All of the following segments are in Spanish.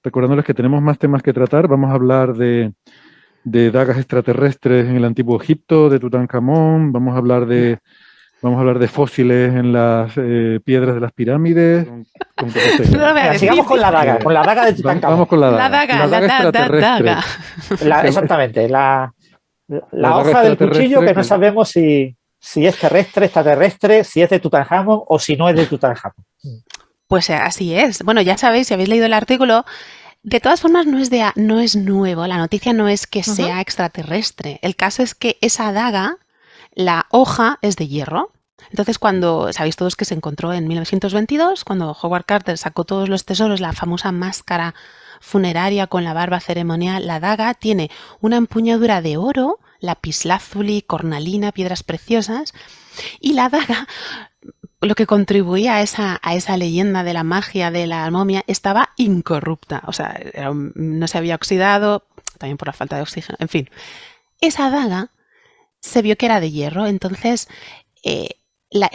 recordándoles que tenemos más temas que tratar. Vamos a hablar de dagas extraterrestres en el Antiguo Egipto, de Tutankamón, vamos a hablar de fósiles en las piedras de las pirámides. Sigamos con la daga de Tutankamón. Vamos con la daga extraterrestre. Exactamente, la hoja del cuchillo que no sabemos si es terrestre, extraterrestre, si es de Tutankamón o si no es de Tutankamón. Pues así es. Bueno, ya sabéis, si habéis leído el artículo, de todas formas no es nuevo. La noticia no es que sea extraterrestre. El caso es que esa daga, la hoja es de hierro. Entonces, cuando sabéis todos que se encontró en 1922, cuando Howard Carter sacó todos los tesoros, la famosa máscara funeraria con la barba ceremonial, la daga tiene una empuñadura de oro, lapislázuli, cornalina, piedras preciosas, y la daga, lo que contribuía a esa leyenda de la magia de la momia, estaba incorrupta, o sea, no se había oxidado, también por la falta de oxígeno, en fin. Esa daga se vio que era de hierro, entonces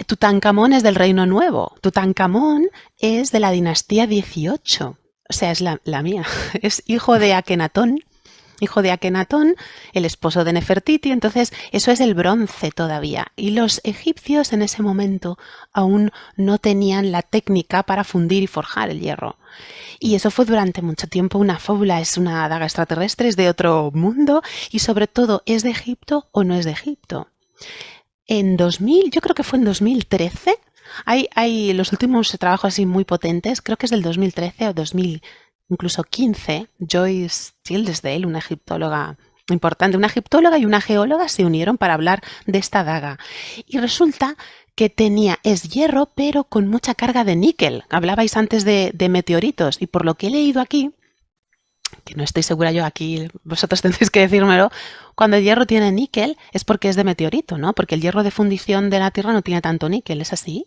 Tutankamón es del Reino Nuevo, Tutankamón es de la dinastía 18, o sea, es la mía, es hijo de Akenatón, el esposo de Nefertiti, entonces eso es el bronce todavía. Y los egipcios en ese momento aún no tenían la técnica para fundir y forjar el hierro. Y eso fue durante mucho tiempo una fábula, es una daga extraterrestre, es de otro mundo y sobre todo, ¿es de Egipto o no es de Egipto? En 2000, yo creo que fue en 2013, hay los últimos trabajos así muy potentes, creo que es del 2013 o 2015, 15, Joyce Tilsdale, una egiptóloga importante, una egiptóloga y una geóloga se unieron para hablar de esta daga. Y resulta que es hierro, pero con mucha carga de níquel. Hablabais antes de meteoritos, y por lo que he leído aquí, que no estoy segura yo aquí, vosotros tendréis que decírmelo, cuando el hierro tiene níquel es porque es de meteorito, ¿no? Porque el hierro de fundición de la Tierra no tiene tanto níquel, ¿es así?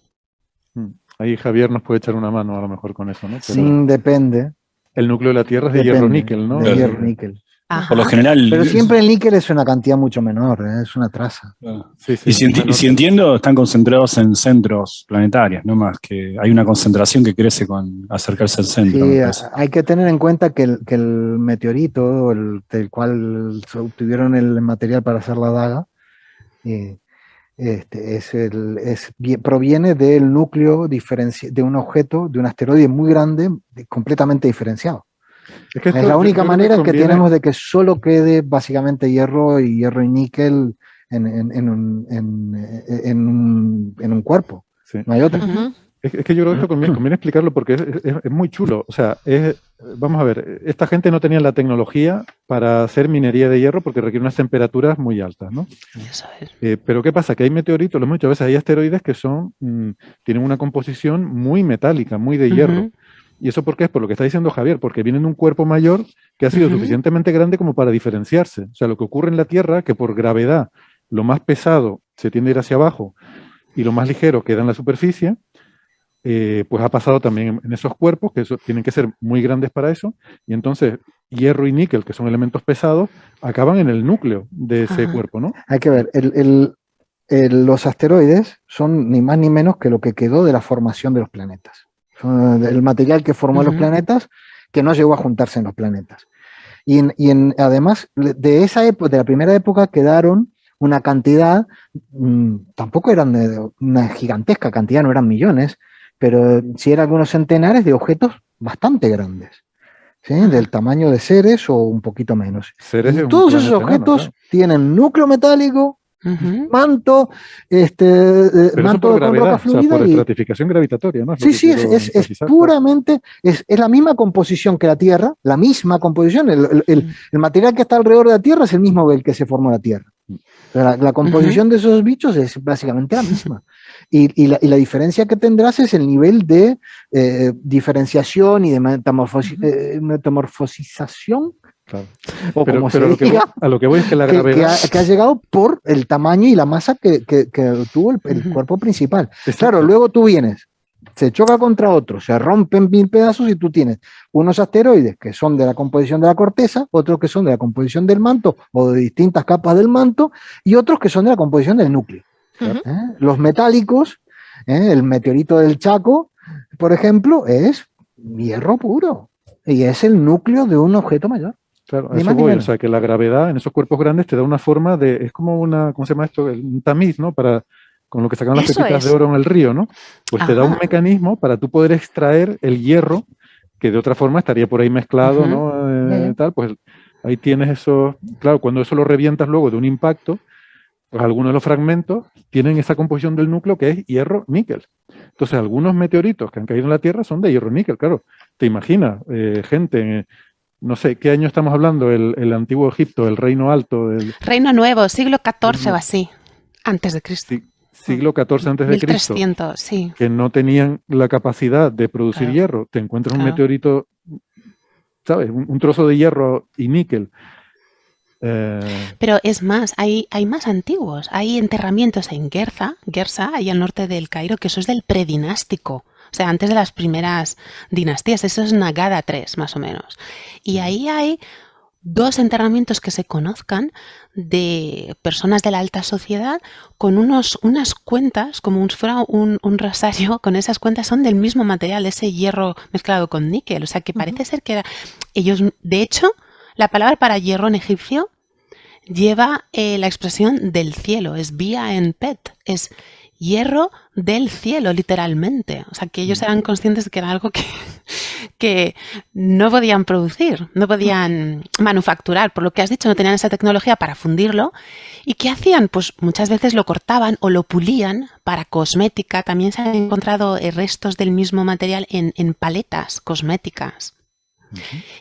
Ahí Javier nos puede echar una mano a lo mejor con eso, ¿no? Pero sí, depende. El núcleo de la Tierra es de hierro-níquel, ¿no? De hierro-níquel. Por lo general. Pero siempre el níquel es una cantidad mucho menor, es una traza. Sí, y si entiendo, están concentrados en centros planetarios, no más, que hay una concentración que crece con acercarse al centro. Sí, hay que tener en cuenta que el meteorito del cual se obtuvieron el material para hacer la daga, proviene del núcleo de un objeto, de un asteroide muy grande, completamente diferenciado. Es la única manera que tenemos de que solo quede básicamente hierro y níquel en un cuerpo. Sí. No hay otra. Es que yo creo que esto conviene explicarlo porque es muy chulo. O sea, vamos a ver, esta gente no tenía la tecnología para hacer minería de hierro porque requiere unas temperaturas muy altas, ¿no? Eso es. Pero ¿qué pasa? Que hay meteoritos, lo hemos dicho, a veces hay asteroides que tienen una composición muy metálica, muy de hierro. ¿Y eso por qué? Es por lo que está diciendo Javier, porque vienen de un cuerpo mayor que ha sido suficientemente grande como para diferenciarse. O sea, lo que ocurre en la Tierra, que por gravedad lo más pesado se tiende a ir hacia abajo y lo más ligero queda en la superficie, pues ha pasado también en esos cuerpos, que tienen que ser muy grandes para eso, y entonces hierro y níquel, que son elementos pesados, acaban en el núcleo de ese cuerpo, ¿no? Hay que ver, los asteroides son ni más ni menos que lo que quedó de la formación de los planetas. Son el material que formó los planetas, que no llegó a juntarse en los planetas. Además, de esa época, de la primera época, quedaron una cantidad, tampoco eran una gigantesca cantidad, no eran millones, pero sí eran algunos centenares de objetos bastante grandes, ¿sí? Del tamaño de Ceres o un poquito menos. Y todos esos objetos tienen núcleo metálico, manto, manto con gravedad, roca fluida, o sea, por estratificación gravitatoria, ¿no? Sí, es puramente, es la misma composición que la Tierra, la misma composición, el material que está alrededor de la Tierra es el mismo el que se formó la Tierra. La composición de esos bichos es básicamente la misma. Y la diferencia que tendrás es el nivel de diferenciación y de metamorfosización. Claro. O pero como se diga, a lo que voy es que la gravedad que ha llegado por el tamaño y la masa que tuvo el cuerpo principal. Claro, luego tú vienes, se choca contra otro, se rompen 1000 pedazos y tú tienes unos asteroides que son de la composición de la corteza, otros que son de la composición del manto o de distintas capas del manto y otros que son de la composición del núcleo. Los metálicos, el meteorito del Chaco, por ejemplo, es hierro puro. Y es el núcleo de un objeto mayor. Claro, a eso voy. O sea, que la gravedad en esos cuerpos grandes te da una forma de... Es como una... ¿Cómo se llama esto? Un tamiz, ¿no? Con lo que sacan las pepitas de oro en el río, ¿no? Pues te da un mecanismo para tú poder extraer el hierro que de otra forma estaría por ahí mezclado, ¿no? Tal, pues ahí tienes eso. Claro, cuando eso lo revientas luego de un impacto, pues algunos de los fragmentos tienen esa composición del núcleo que es hierro-níquel. Entonces, algunos meteoritos que han caído en la Tierra son de hierro-níquel, claro. Te imaginas, gente, no sé, ¿qué año estamos hablando? El antiguo Egipto, el Reino Alto. Reino Nuevo, siglo XIV o así, antes de Cristo. Sí, siglo XIV antes de Cristo. 1300, sí. Que no tenían la capacidad de producir hierro. Te encuentras un meteorito, ¿sabes? Un trozo de hierro y níquel. Pero es más, hay más antiguos. Hay enterramientos en Gersa, ahí al norte del Cairo, que eso es del predinástico. O sea, antes de las primeras dinastías. Eso es Nagada III, más o menos. Y ahí hay 2 enterramientos que se conozcan de personas de la alta sociedad con unas cuentas, como si fuera un rosario, con esas cuentas son del mismo material, ese hierro mezclado con níquel. O sea, que parece ser que era... Ellos, de hecho, la palabra para hierro en egipcio lleva la expresión del cielo, es vía en pet, es hierro del cielo, literalmente. O sea, que ellos eran conscientes de que era algo que no podían producir, no podían manufacturar. Por lo que has dicho, no tenían esa tecnología para fundirlo. ¿Y qué hacían? Pues muchas veces lo cortaban o lo pulían para cosmética. También se han encontrado restos del mismo material en paletas cosméticas.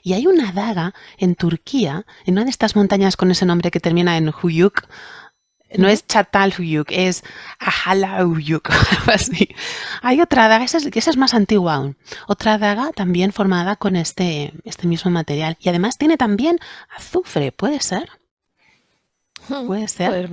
Y hay una daga en Turquía, en una de estas montañas con ese nombre que termina en Huyuk. No es Çatalhöyük, es Ajalahöyük, algo así. Hay otra daga, esa es más antigua aún. Otra daga también formada con este mismo material. Y además tiene también azufre, ¿puede ser? Puede ser.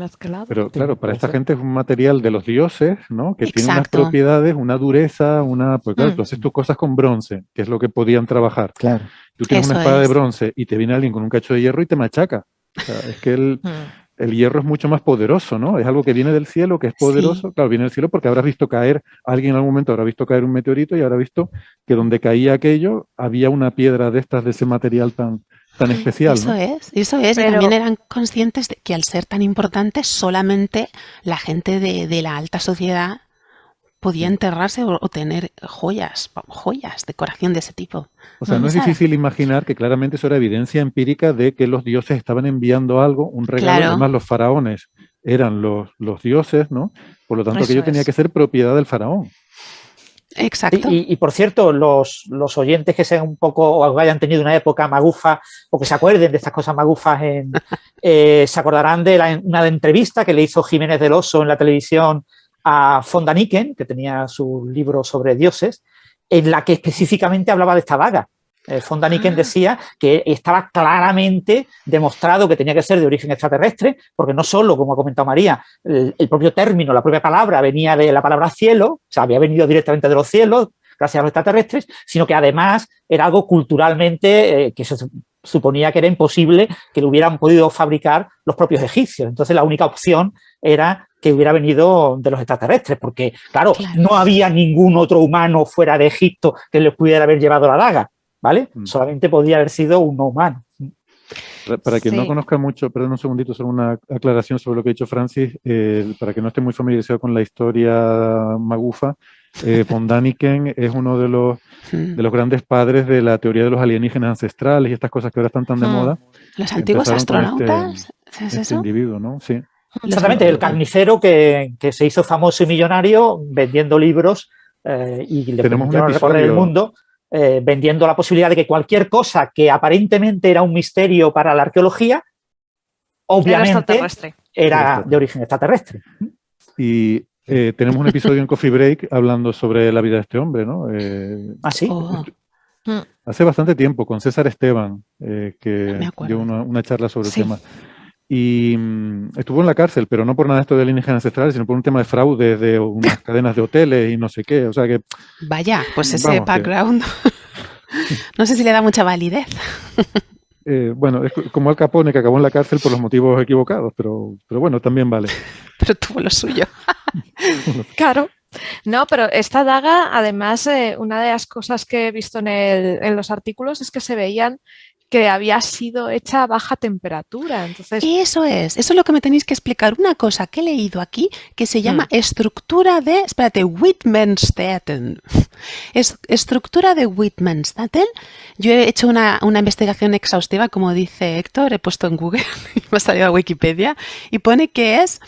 Pero claro, para esta gente es un material de los dioses, ¿no? Que tiene unas propiedades, una dureza, pues claro, tú haces tus cosas con bronce, que es lo que podían trabajar. Claro. Tú tienes una espada de bronce y te viene alguien con un cacho de hierro y te machaca. O sea, es que el hierro es mucho más poderoso, ¿no? Es algo que viene del cielo, que es poderoso. Sí. Claro, viene del cielo porque habrás visto caer, alguien en algún momento habrá visto caer un meteorito y habrá visto que donde caía aquello había una piedra de estas, de ese material tan especial. Eso ¿no? es. Pero... Y también eran conscientes de que al ser tan importantes, solamente la gente de la alta sociedad podía enterrarse o tener joyas, decoración de ese tipo. O sea, no es difícil imaginar que claramente eso era evidencia empírica de que los dioses estaban enviando algo, un regalo. Claro. Además, los faraones eran los dioses, ¿no? Por lo tanto, aquello tenía que ser propiedad del faraón. Exacto. Y por cierto, los oyentes que sean un poco o hayan tenido una época magufa o que se acuerden de estas cosas magufas, se acordarán de una entrevista que le hizo Jiménez del Oso en la televisión a von Daniken, que tenía su libro sobre dioses, en la que específicamente hablaba de esta daga. Von Daniken decía que estaba claramente demostrado que tenía que ser de origen extraterrestre, porque no solo, como ha comentado María, el propio término, la propia palabra venía de la palabra cielo, o sea, había venido directamente de los cielos, gracias a los extraterrestres, sino que además era algo culturalmente que se suponía que era imposible que lo hubieran podido fabricar los propios egipcios. Entonces la única opción era que hubiera venido de los extraterrestres, porque, claro, no había ningún otro humano fuera de Egipto que les pudiera haber llevado la daga, ¿vale? Solamente podía haber sido un no humano. Para quien no conozca mucho, perdón un segundito, solo una aclaración sobre lo que ha dicho Francis, para que no esté muy familiarizado con la historia magufa, von Daniken es uno de los grandes padres de la teoría de los alienígenas ancestrales y estas cosas que ahora están tan de moda. Los antiguos astronautas, ¿es eso? Individuo, ¿no? Sí. Exactamente, el carnicero que se hizo famoso y millonario vendiendo libros y le permitieron recorrer el mundo, vendiendo la posibilidad de que cualquier cosa que aparentemente era un misterio para la arqueología, obviamente era de origen extraterrestre. Y tenemos un episodio en Coffee Break hablando sobre la vida de este hombre, ¿no? ¿Ah, sí? Hace bastante tiempo, con César Esteban, que dio una charla sobre el tema. Y estuvo en la cárcel, pero no por nada esto de alienígenas ancestrales, sino por un tema de fraude de unas cadenas de hoteles y no sé qué. O sea que... Vaya, pues ese background no sé si le da mucha validez. Bueno, es como Al Capone, que acabó en la cárcel por los motivos equivocados, pero bueno, también vale. Pero tuvo lo suyo. Claro. No, pero esta daga, además, una de las cosas que he visto en los artículos es que se veían que había sido hecha a baja temperatura. Entonces, eso es lo que me tenéis que explicar. Una cosa que he leído aquí que se llama estructura de, Wittgenstein. Es estructura de Wittgenstein. Yo he hecho una investigación exhaustiva, como dice Héctor, he puesto en Google y me ha salido a Wikipedia y pone que es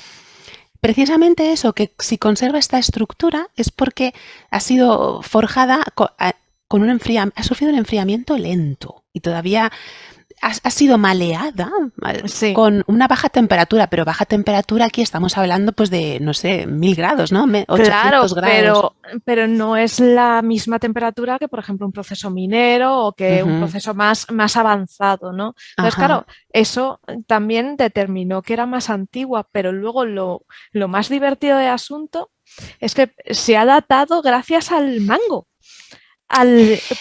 precisamente eso, que si conserva esta estructura es porque ha sido forjada ha sufrido un enfriamiento lento y todavía ha sido maleada con una baja temperatura, pero baja temperatura aquí estamos hablando pues de, no sé, 1000 grados, ¿no? 800 grados. Pero no es la misma temperatura que, por ejemplo, un proceso minero o que un proceso más avanzado, ¿no? Entonces, claro, eso también determinó que era más antigua, pero luego lo más divertido del asunto es que se ha datado gracias al mango.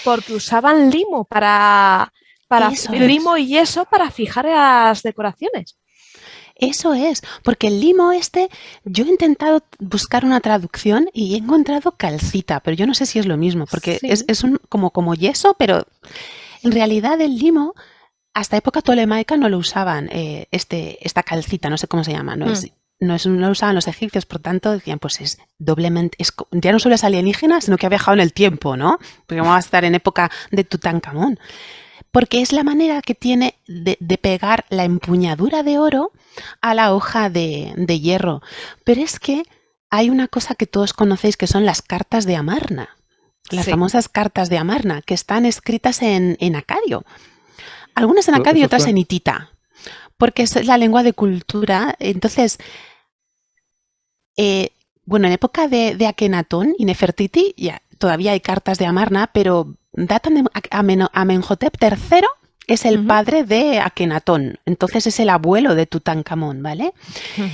Porque usaban limo limo y yeso para fijar las decoraciones. Eso es, porque el limo yo he intentado buscar una traducción y he encontrado calcita, pero yo no sé si es lo mismo, porque es como yeso, pero en realidad el limo hasta época tolemaica no lo usaban, esta calcita, no sé cómo se llama, no lo usaban los egipcios, por tanto decían, pues es doblemente, ya no solo es alienígena, sino que ha viajado en el tiempo, ¿no? Porque vamos a estar en época de Tutankamón. Porque es la manera que tiene de pegar la empuñadura de oro a la hoja de hierro. Pero es que hay una cosa que todos conocéis que son las cartas de Amarna. Las famosas cartas de Amarna, que están escritas en acadio. Algunas en acadio y otras en hitita. Porque es la lengua de cultura. Entonces, en época de Akenatón y Nefertiti ya todavía hay cartas de Amarna, pero datan de Amenhotep III, es el padre de Akenatón, entonces es el abuelo de Tutankamón, ¿vale?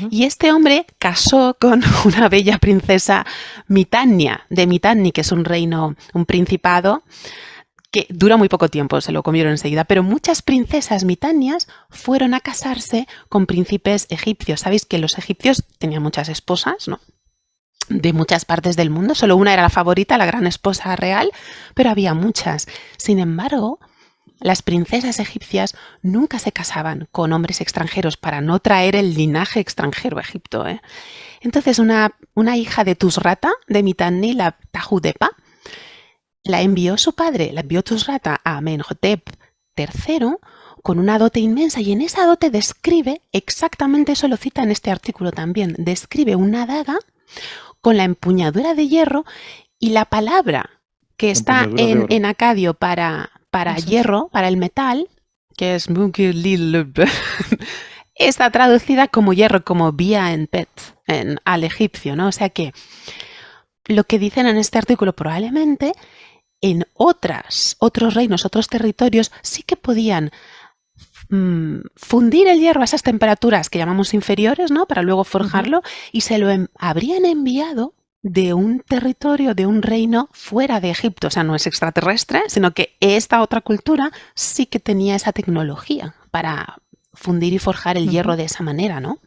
Y este hombre casó con una bella princesa Mitannia, de Mitanni, que es un reino, un principado, que dura muy poco tiempo, se lo comieron enseguida, pero muchas princesas mitannias fueron a casarse con príncipes egipcios. Sabéis que los egipcios tenían muchas esposas, ¿no? De muchas partes del mundo, solo una era la favorita, la gran esposa real, pero había muchas. Sin embargo, las princesas egipcias nunca se casaban con hombres extranjeros para no traer el linaje extranjero a Egipto, ¿eh? Entonces una hija de Tusrata, de Mitanni, la Tajudepa, la envió Tusrata a Amenhotep III con una dote inmensa, y en esa dote describe exactamente, eso lo cita en este artículo también, describe una daga con la empuñadura de hierro, y la palabra que está en acadio para hierro, para el metal, que es está traducida como hierro, como bia en pet, al egipcio, ¿no? O sea que lo que dicen en este artículo, probablemente en otros reinos, otros territorios, sí que podían fundir el hierro a esas temperaturas que llamamos inferiores, ¿no? Para luego forjarlo, y se lo habrían enviado de un territorio, de un reino fuera de Egipto. O sea, no es extraterrestre, sino que esta otra cultura sí que tenía esa tecnología para fundir y forjar el hierro de esa manera, ¿no?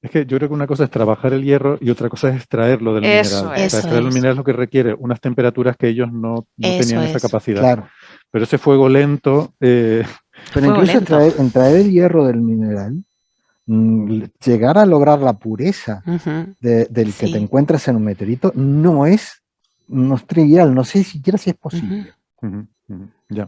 Es que yo creo que una cosa es trabajar el hierro y otra cosa es extraerlo del mineral. Extraer el mineral es lo que requiere unas temperaturas que ellos no tenían esa capacidad. Claro. Pero ese fuego lento... Pero incluso en traer el hierro del mineral, llegar a lograr la pureza del que te encuentras en un meteorito no es trivial, no sé siquiera si es posible. Ya.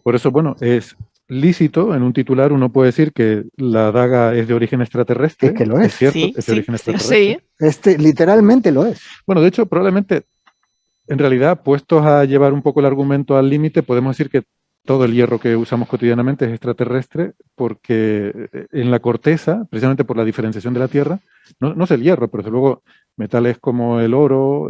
Por eso, bueno, es lícito, en un titular uno puede decir que la daga es de origen extraterrestre. Es que lo es. Es cierto, es de origen extraterrestre. Sí. Literalmente lo es. Bueno, de hecho, probablemente, en realidad, puestos a llevar un poco el argumento al límite, podemos decir que todo el hierro que usamos cotidianamente es extraterrestre, porque en la corteza, precisamente por la diferenciación de la Tierra, no es el hierro, pero desde luego metales como el oro,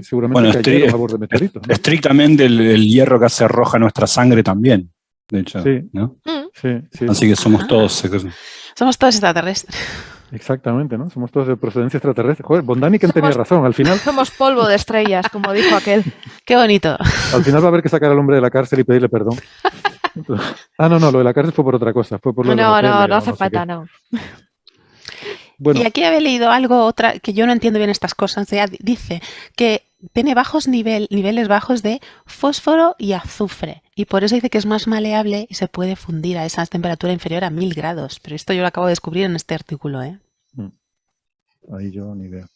seguramente hay hierro a favor de meteoritos, ¿no? Estrictamente el hierro que hace roja nuestra sangre también, de hecho, sí, ¿no? Sí. Así que somos todos... Somos todos extraterrestres. Exactamente, ¿no? Somos todos de procedencia extraterrestre. Joder, Bondaniken tenía razón, al final... Somos polvo de estrellas, como dijo aquel. Qué bonito. Al final va a haber que sacar al hombre de la cárcel y pedirle perdón. No, lo de la cárcel fue por otra cosa. Fue por lo no hace falta, no. Y aquí había leído algo, que yo no entiendo bien estas cosas. Dice que tiene niveles bajos de fósforo y azufre. Y por eso dice que es más maleable y se puede fundir a esa temperatura inferior a 1000 grados. Pero esto yo lo acabo de descubrir en este artículo, ¿eh? Ahí yo ni idea.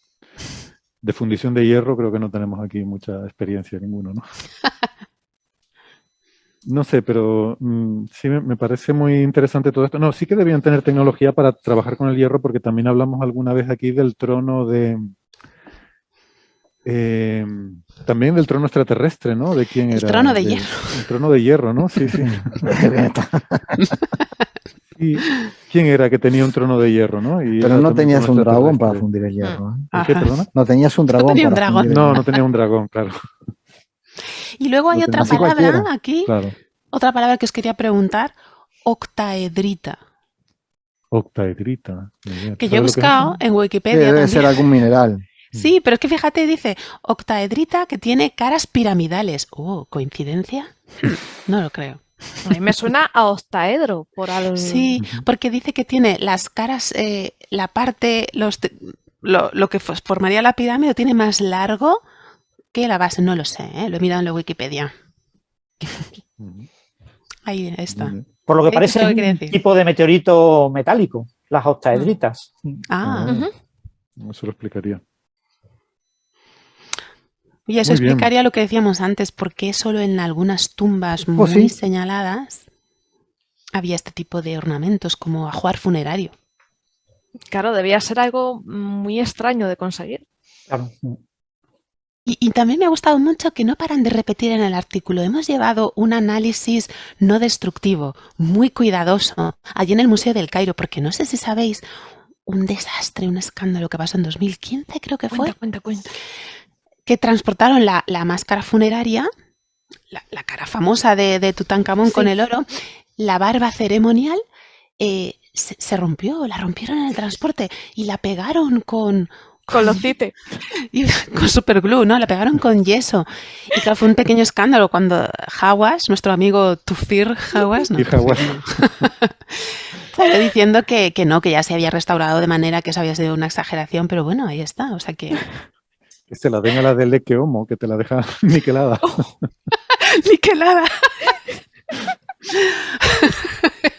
De fundición de hierro creo que no tenemos aquí mucha experiencia ninguno, ¿no? No sé, pero sí me parece muy interesante todo esto. No, sí que debían tener tecnología para trabajar con el hierro, porque también hablamos alguna vez aquí del trono también del trono extraterrestre, ¿no? ¿De quién era? El trono de hierro. El trono de hierro, ¿no? Sí, sí. ¿Y quién era que tenía un trono de hierro, no? Pero no tenías un dragón para fundir el hierro. ¿Qué, perdona? No tenías un dragón para fundir el hierro. hierro. No tenía un dragón, claro. Y luego hay otra palabra aquí, claro. Otra palabra que os quería preguntar, octaedrita. Octaedrita. Que yo he buscado en Wikipedia. Debe ser algún mineral. Sí, pero es que fíjate, dice octaedrita que tiene caras piramidales. ¿Coincidencia? No lo creo. A mí me suena a octaedro por algo. Sí, porque dice que tiene las caras, la parte, lo que formaría la pirámide lo tiene más largo que la base. No lo sé, lo he mirado en la Wikipedia. Ahí está. Por lo que parece es un tipo de meteorito metálico, las octaedritas. Eso lo explicaría. Y eso explicaría lo que decíamos antes, por qué solo en algunas tumbas muy señaladas había este tipo de ornamentos como ajuar funerario. Claro, debía ser algo muy extraño de conseguir. Claro. Y también me ha gustado mucho que no paran de repetir en el artículo. Hemos llevado un análisis no destructivo, muy cuidadoso, allí en el Museo del Cairo, porque no sé si sabéis, un desastre, un escándalo que pasó en 2015, creo que fue. Cuenta. Que transportaron la máscara funeraria, la cara famosa de Tutankamón con el oro, la barba ceremonial, se rompió, la rompieron en el transporte y la pegaron con los CITE. Y con superglue, ¿no? La pegaron con yeso. Y claro, fue un pequeño escándalo cuando Hawass, nuestro amigo Tufir Hawass, ¿no? Salió diciendo que no, que ya se había restaurado de manera que eso había sido una exageración, pero bueno, ahí está, o sea que... Que se la den a la de Leque Homo, que te la deja niquelada. ¡Niquelada!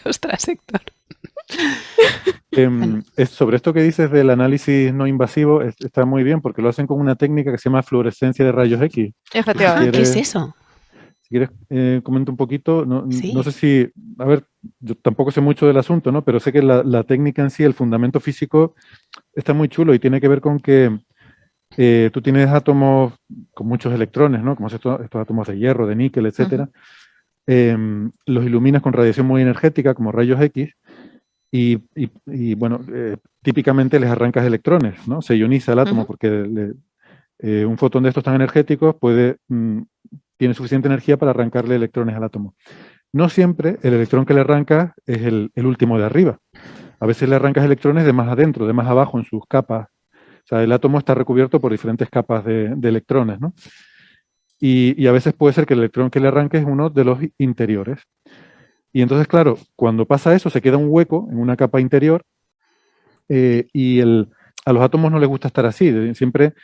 Ostras, Héctor. Sobre esto que dices del análisis no invasivo, está muy bien porque lo hacen con una técnica que se llama fluorescencia de rayos X. Efectivamente. ¿Qué es eso? Si quieres, comento un poquito. Sí. No sé si, a ver, yo tampoco sé mucho del asunto, ¿no? Pero sé que la técnica en sí, el fundamento físico, está muy chulo y tiene que ver con que tú tienes átomos con muchos electrones, ¿no? Como estos átomos de hierro, de níquel, etcétera. Los iluminas con radiación muy energética, como rayos X. Y bueno, típicamente les arrancas electrones, ¿no? Se ioniza el átomo porque un fotón de estos tan energéticos tiene suficiente energía para arrancarle electrones al átomo. No siempre el electrón que le arrancas es el último de arriba. A veces le arrancas electrones de más adentro, de más abajo en sus capas. O sea, el átomo está recubierto por diferentes capas de electrones, ¿no? Y a veces puede ser que el electrón que le arranques es uno de los interiores. Y entonces, claro, cuando pasa eso, se queda un hueco en una capa interior y a los átomos no les gusta estar así. Siempre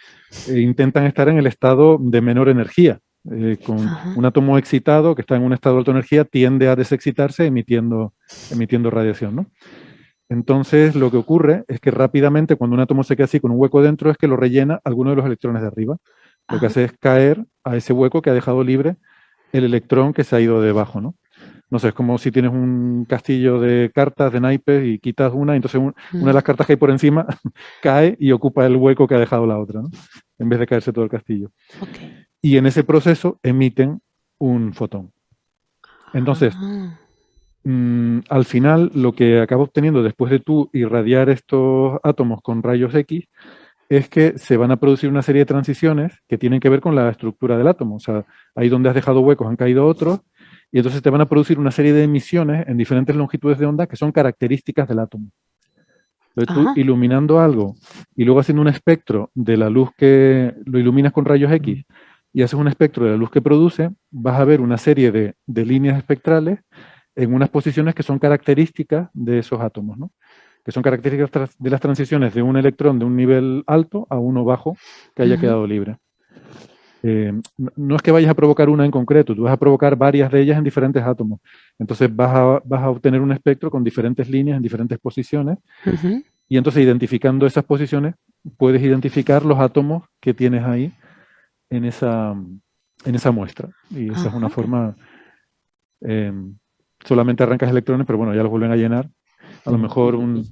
intentan estar en el estado de menor energía. Con un átomo excitado que está en un estado de alta energía tiende a desexcitarse emitiendo radiación, ¿no? Entonces, lo que ocurre es que rápidamente, cuando un átomo se queda así con un hueco dentro, es que lo rellena alguno de los electrones de arriba. Lo que hace es caer a ese hueco que ha dejado libre el electrón que se ha ido debajo, ¿no? No sé, es como si tienes un castillo de cartas, de naipes, y quitas una, y entonces una de las cartas que hay por encima cae y ocupa el hueco que ha dejado la otra, ¿no? En vez de caerse todo el castillo. Okay. Y en ese proceso emiten un fotón. Entonces, al final, lo que acaba obteniendo después de tú irradiar estos átomos con rayos X es que se van a producir una serie de transiciones que tienen que ver con la estructura del átomo. O sea, ahí donde has dejado huecos han caído otros, y entonces te van a producir una serie de emisiones en diferentes longitudes de onda que son características del átomo. Entonces tú iluminando algo y luego haciendo un espectro de la luz que lo iluminas con rayos X y haces un espectro de la luz que produce, vas a ver una serie de líneas espectrales en unas posiciones que son características de esos átomos, ¿no? que son características de las transiciones de un electrón de un nivel alto a uno bajo que haya quedado libre. No es que vayas a provocar una en concreto, tú vas a provocar varias de ellas en diferentes átomos. Entonces vas a obtener un espectro con diferentes líneas en diferentes posiciones, y entonces identificando esas posiciones puedes identificar los átomos que tienes ahí en esa muestra. Y esa es una forma... solamente arrancas electrones, pero bueno, ya los vuelven a llenar. A lo mejor un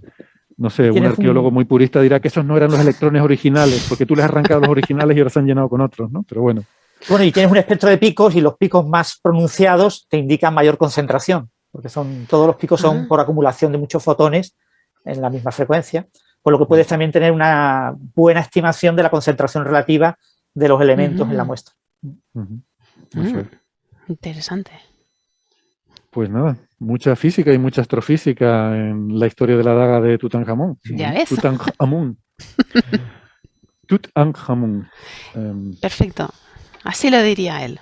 arqueólogo muy purista dirá que esos no eran los electrones originales, porque tú les has arrancado los originales y ahora se han llenado con otros, ¿no? Pero bueno. Bueno, y tienes un espectro de picos, y los picos más pronunciados te indican mayor concentración, porque todos los picos son por acumulación de muchos fotones en la misma frecuencia, por lo que puedes también tener una buena estimación de la concentración relativa de los elementos en la muestra. Interesante. Pues nada, mucha física y mucha astrofísica en la historia de la daga de Tutankamón. Ya ves. Tutankamón. Perfecto. Así lo diría él.